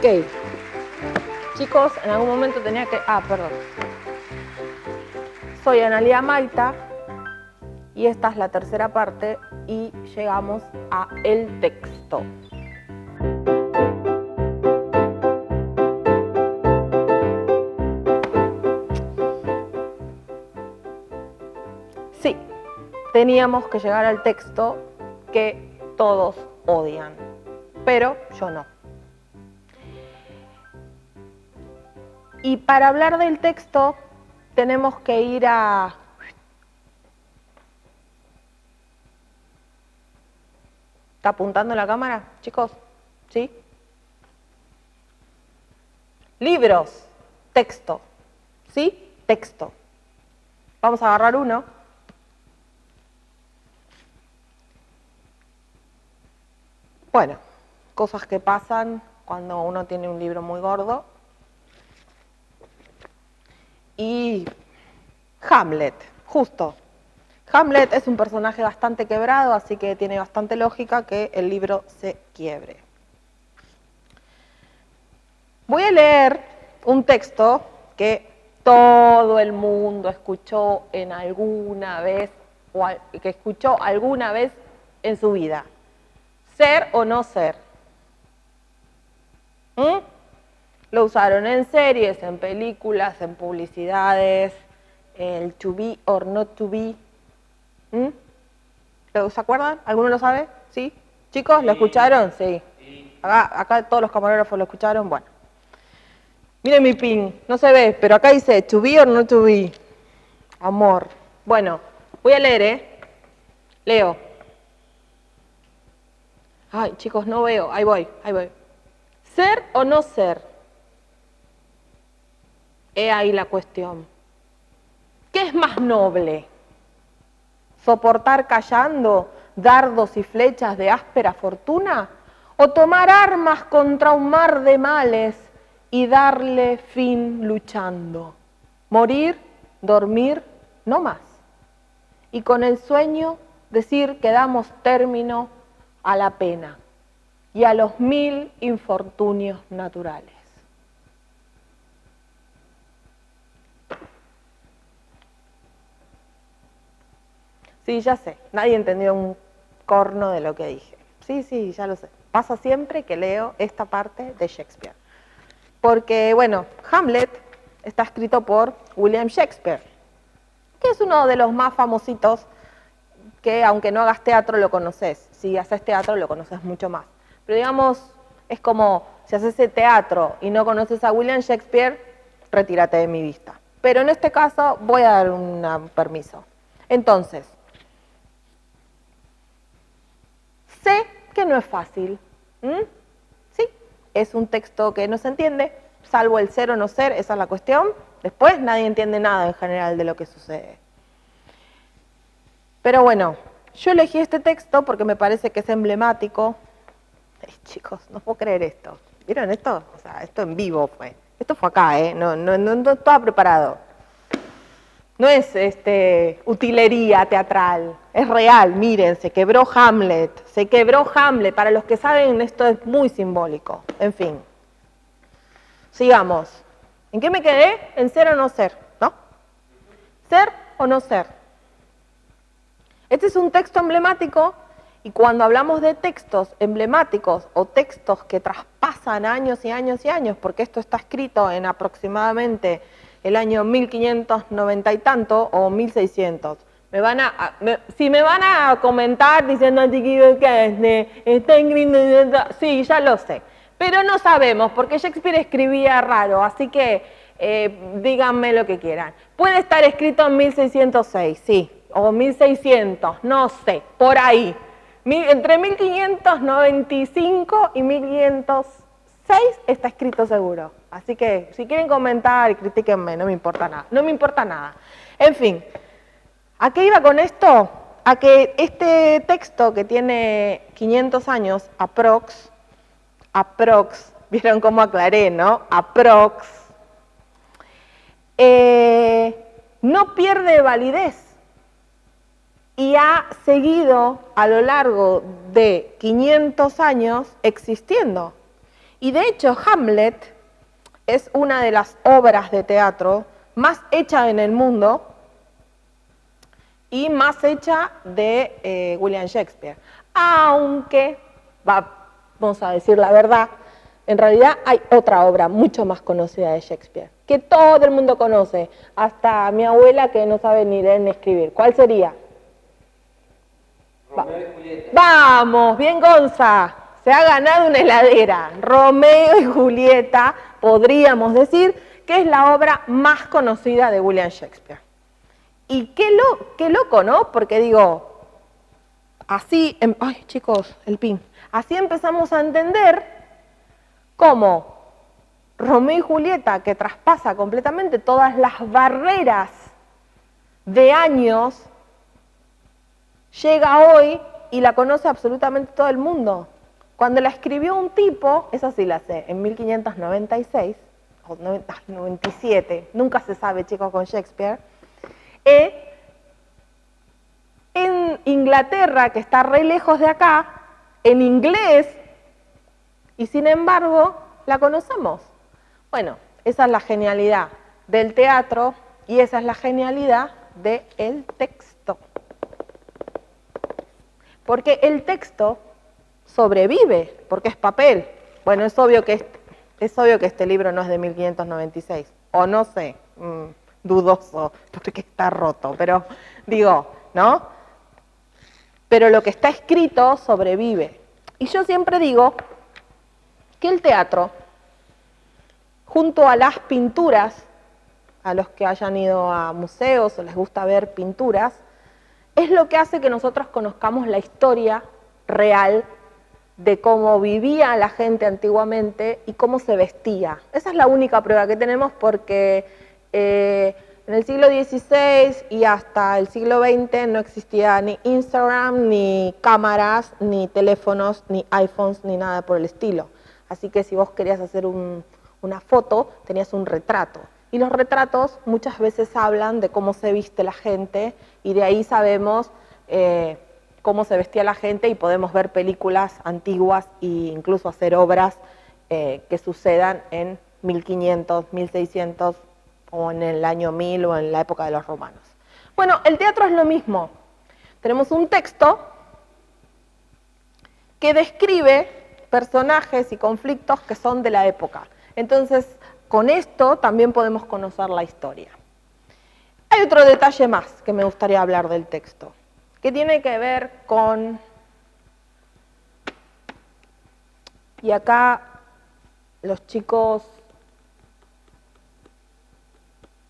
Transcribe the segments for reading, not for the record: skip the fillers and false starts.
Ok. Chicos, en algún momento tenía que... perdón. Soy Analía Maita y esta es la tercera parte y llegamos a el texto. Sí, teníamos que llegar al texto que todos odian, pero yo no. Y para hablar del texto tenemos que ir a... ¿Está apuntando la cámara, chicos? ¿Sí? Libros, texto. ¿Sí? Texto. Vamos a agarrar uno. Bueno, cosas que pasan cuando uno tiene un libro muy gordo. Y Hamlet, justo. Hamlet es un personaje bastante quebrado, así que tiene bastante lógica que el libro se quiebre. Voy a leer un texto que todo el mundo escuchó en alguna vez, o que escuchó alguna vez en su vida. Ser o no ser. Lo usaron en series, en películas, en publicidades, el to be or not to be. ¿Se acuerdan? ¿Alguno lo sabe? ¿Sí? ¿Chicos, lo escucharon? Sí. Acá todos los camarógrafos lo escucharon. Bueno. Miren mi pin, no se ve, pero acá dice to be or not to be. Amor. Bueno, voy a leer, Leo. Ay, chicos, no veo. Ahí voy. ¿Ser o no ser? He ahí la cuestión. ¿Qué es más noble? ¿Soportar callando dardos y flechas de áspera fortuna? ¿O tomar armas contra un mar de males y darle fin luchando? Morir, dormir, no más. Y con el sueño decir que damos término a la pena y a los 1000 infortunios naturales. Sí, ya sé, nadie entendió un corno de lo que dije. Sí, ya lo sé. Pasa siempre que leo esta parte de Shakespeare. Porque, bueno, Hamlet está escrito por William Shakespeare, que es uno de los más famositos que, aunque no hagas teatro, lo conoces. Si haces teatro, lo conoces mucho más. Pero digamos, es como, si haces teatro y no conoces a William Shakespeare, retírate de mi vista. Pero en este caso voy a dar un permiso. Entonces, sé que no es fácil. Sí, es un texto que no se entiende, salvo el ser o no ser, esa es la cuestión. Después nadie entiende nada en general de lo que sucede. Pero bueno, yo elegí este texto porque me parece que es emblemático. Chicos, no puedo creer esto. ¿Vieron esto? O sea, esto en vivo fue. Esto fue acá, no estaba preparado. No es utilería teatral, es real, miren, se quebró Hamlet. Para los que saben, esto es muy simbólico. En fin, sigamos. ¿En qué me quedé? En ser o no ser, ¿no? Ser o no ser. Este es un texto emblemático y cuando hablamos de textos emblemáticos o textos que traspasan años y años y años, porque esto está escrito en aproximadamente el año 1590 y tanto o 1600. Si me van a comentar diciendo sí, ya lo sé, pero no sabemos porque Shakespeare escribía raro, así que díganme lo que quieran. Puede estar escrito en 1606, sí, o 1600, no sé, por ahí. Entre 1595 y 1506 está escrito seguro. Así que si quieren comentar, critíquenme, no me importa nada. En fin, ¿a qué iba con esto? A que este texto que tiene 500 años, aprox, vieron cómo aclaré, ¿no? Aprox, no pierde validez y ha seguido a lo largo de 500 años existiendo. Y de hecho, Hamlet es una de las obras de teatro más hecha en el mundo y más hecha de William Shakespeare. Aunque, vamos a decir la verdad, en realidad hay otra obra mucho más conocida de Shakespeare, que todo el mundo conoce, hasta mi abuela que no sabe ni leer ni escribir. ¿Cuál sería? Romeo y Julieta. Vamos, bien Gonza, se ha ganado una heladera. Romeo y Julieta, podríamos decir que es la obra más conocida de William Shakespeare. Y qué loco, ¿no? Porque digo, así, ay chicos, el pin, así empezamos a entender cómo Romeo y Julieta, que traspasa completamente todas las barreras de años, llega hoy y la conoce absolutamente todo el mundo. Cuando la escribió un tipo, esa sí la sé, en 1596, o 97, nunca se sabe, chicos, con Shakespeare, en Inglaterra, que está re lejos de acá, en inglés, y sin embargo, la conocemos. Bueno, esa es la genialidad del teatro y esa es la genialidad del texto. Porque el texto sobrevive, porque es papel. Bueno, es obvio que este libro no es de 1596, o no sé, dudoso, porque está roto, pero digo, ¿no? Pero lo que está escrito sobrevive. Y yo siempre digo que el teatro, junto a las pinturas, a los que hayan ido a museos o les gusta ver pinturas, es lo que hace que nosotros conozcamos la historia real de cómo vivía la gente antiguamente y cómo se vestía. Esa es la única prueba que tenemos porque en el siglo XVI y hasta el siglo XX no existía ni Instagram, ni cámaras, ni teléfonos, ni iPhones, ni nada por el estilo. Así que si vos querías hacer una foto, tenías un retrato. Y los retratos muchas veces hablan de cómo se viste la gente y de ahí sabemos cómo se vestía la gente y podemos ver películas antiguas e incluso hacer obras que sucedan en 1500, 1600 o en el año 1000 o en la época de los romanos. Bueno, el teatro es lo mismo. Tenemos un texto que describe personajes y conflictos que son de la época. Entonces, con esto también podemos conocer la historia. Hay otro detalle más que me gustaría hablar del texto, que tiene que ver con, y acá los chicos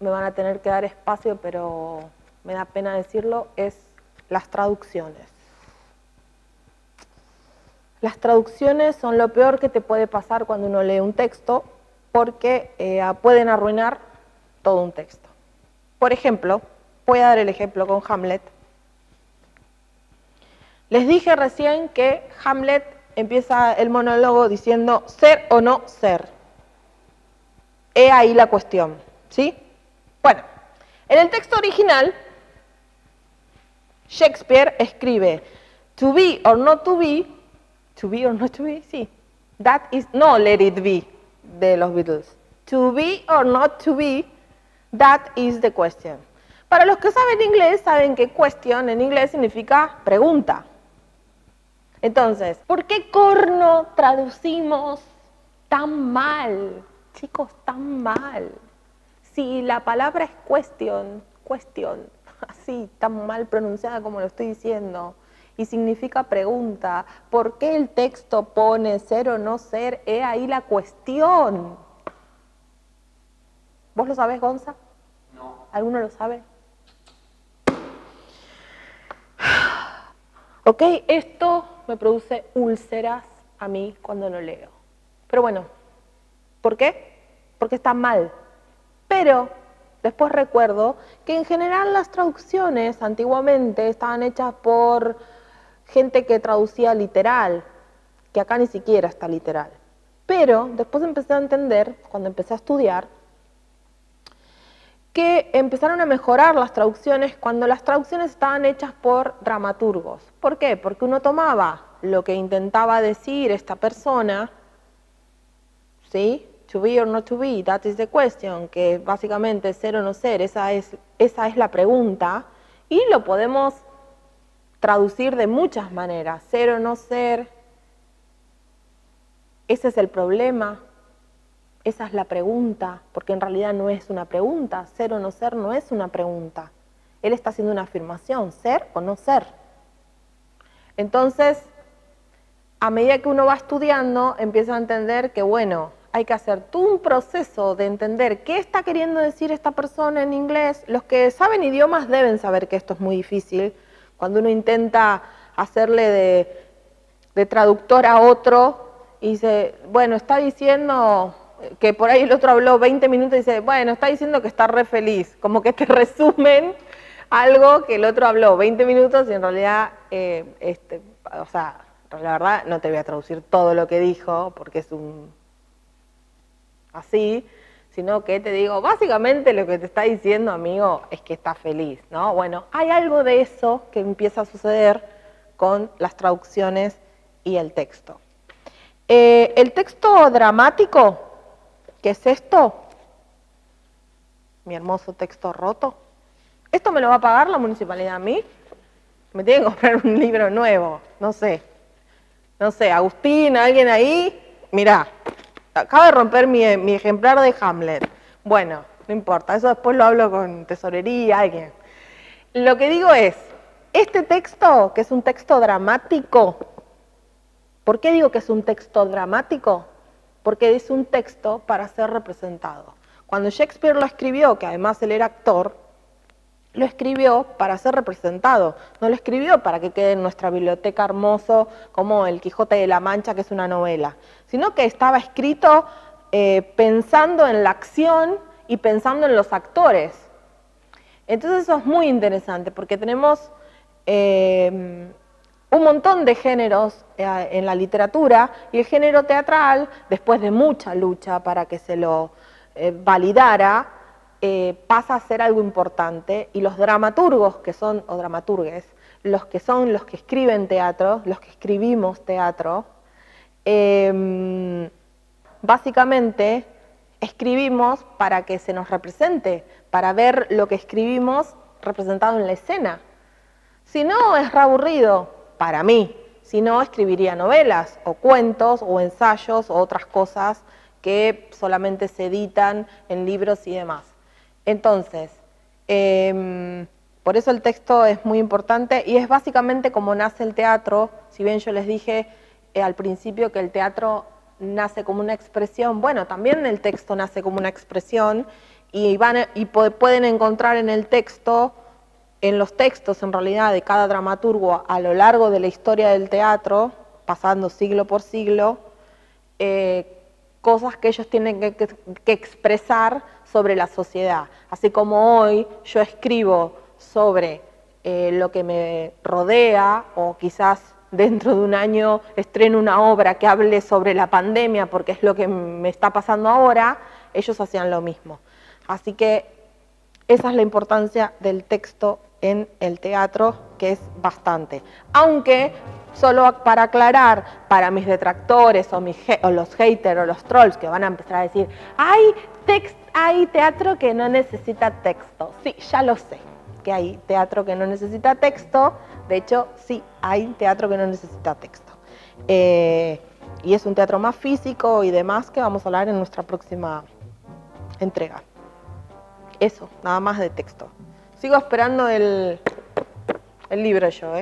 me van a tener que dar espacio, pero me da pena decirlo, es las traducciones. Las traducciones son lo peor que te puede pasar cuando uno lee un texto, porque pueden arruinar todo un texto. Por ejemplo, voy a dar el ejemplo con Hamlet. Les dije recién que Hamlet empieza el monólogo diciendo ser o no ser. He ahí la cuestión, ¿sí? Bueno, en el texto original, Shakespeare escribe to be or not to be or not to be, sí. That is, no let it be, de los Beatles. To be or not to be, that is the question. Para los que saben inglés, saben que question en inglés significa pregunta. Entonces, ¿por qué corno traducimos tan mal? Chicos, tan mal. Si la palabra es question, así, tan mal pronunciada como lo estoy diciendo, y significa pregunta, ¿por qué el texto pone ser o no ser? He ahí la cuestión. ¿Vos lo sabés, Gonza? No. ¿Alguno lo sabe? Ok, esto me produce úlceras a mí cuando lo leo. Pero bueno, ¿por qué? Porque está mal. Pero después recuerdo que en general las traducciones antiguamente estaban hechas por gente que traducía literal, que acá ni siquiera está literal. Pero después empecé a entender, cuando empecé a estudiar, que empezaron a mejorar las traducciones cuando las traducciones estaban hechas por dramaturgos. ¿Por qué? Porque uno tomaba lo que intentaba decir esta persona ¿sí? To be or not to be, that is the question, que básicamente ser o no ser, esa es la pregunta, y lo podemos traducir de muchas maneras, ser o no ser, ese es el problema, esa es la pregunta, porque en realidad no es una pregunta, ser o no ser no es una pregunta, él está haciendo una afirmación, ser o no ser. Entonces, a medida que uno va estudiando, empieza a entender que, bueno, hay que hacer todo un proceso de entender qué está queriendo decir esta persona en inglés. Los que saben idiomas deben saber que esto es muy difícil. Cuando uno intenta hacerle de traductor a otro y dice, bueno, está diciendo que por ahí el otro habló 20 minutos y dice, bueno, está diciendo que está re feliz. Como que te resumen algo que el otro habló 20 minutos y en realidad, o sea, la verdad no te voy a traducir todo lo que dijo porque es así, sino que te digo, básicamente lo que te está diciendo, amigo, es que está feliz, ¿no? Bueno, hay algo de eso que empieza a suceder con las traducciones y el texto. El texto dramático, ¿qué es esto? Mi hermoso texto roto. ¿Esto me lo va a pagar la municipalidad a mí? Me tiene que comprar un libro nuevo, no sé. No sé, Agustín, alguien ahí, mirá, acabo de romper mi ejemplar de Hamlet. Bueno, no importa, eso después lo hablo con tesorería, alguien. Lo que digo es, este texto, que es un texto dramático, ¿por qué digo que es un texto dramático? Porque es un texto para ser representado. Cuando Shakespeare lo escribió, que además él era actor, lo escribió para ser representado, no lo escribió para que quede en nuestra biblioteca hermoso como El Quijote de la Mancha, que es una novela, sino que estaba escrito pensando en la acción y pensando en los actores. Entonces eso es muy interesante porque tenemos un montón de géneros en la literatura y el género teatral, después de mucha lucha para que se lo validara, pasa a ser algo importante y los dramaturgos que son, o dramaturgues, los que son los que escriben teatro, los que escribimos teatro, básicamente escribimos para que se nos represente, para ver lo que escribimos representado en la escena. Si no, es re aburrido, para mí. Si no, escribiría novelas, o cuentos, o ensayos, o otras cosas que solamente se editan en libros y demás. Entonces, por eso el texto es muy importante y es básicamente como nace el teatro. Si bien yo les dije al principio que el teatro nace como una expresión, bueno, también el texto nace como una expresión y pueden encontrar en el texto, en los textos en realidad de cada dramaturgo a lo largo de la historia del teatro, pasando siglo por siglo, cosas que ellos tienen que expresar sobre la sociedad. Así como hoy yo escribo sobre lo que me rodea, o quizás dentro de un año estreno una obra que hable sobre la pandemia porque es lo que me está pasando ahora, ellos hacían lo mismo. Así que esa es la importancia del texto en el teatro, que es bastante. Aunque, solo para aclarar, para mis detractores o los haters o los trolls que van a empezar a decir, hay teatro que no necesita texto. Sí, ya lo sé, que hay teatro que no necesita texto. De hecho, sí, hay teatro que no necesita texto. Y es un teatro más físico y demás que vamos a hablar en nuestra próxima entrega. Eso, nada más de texto. Sigo esperando el libro yo,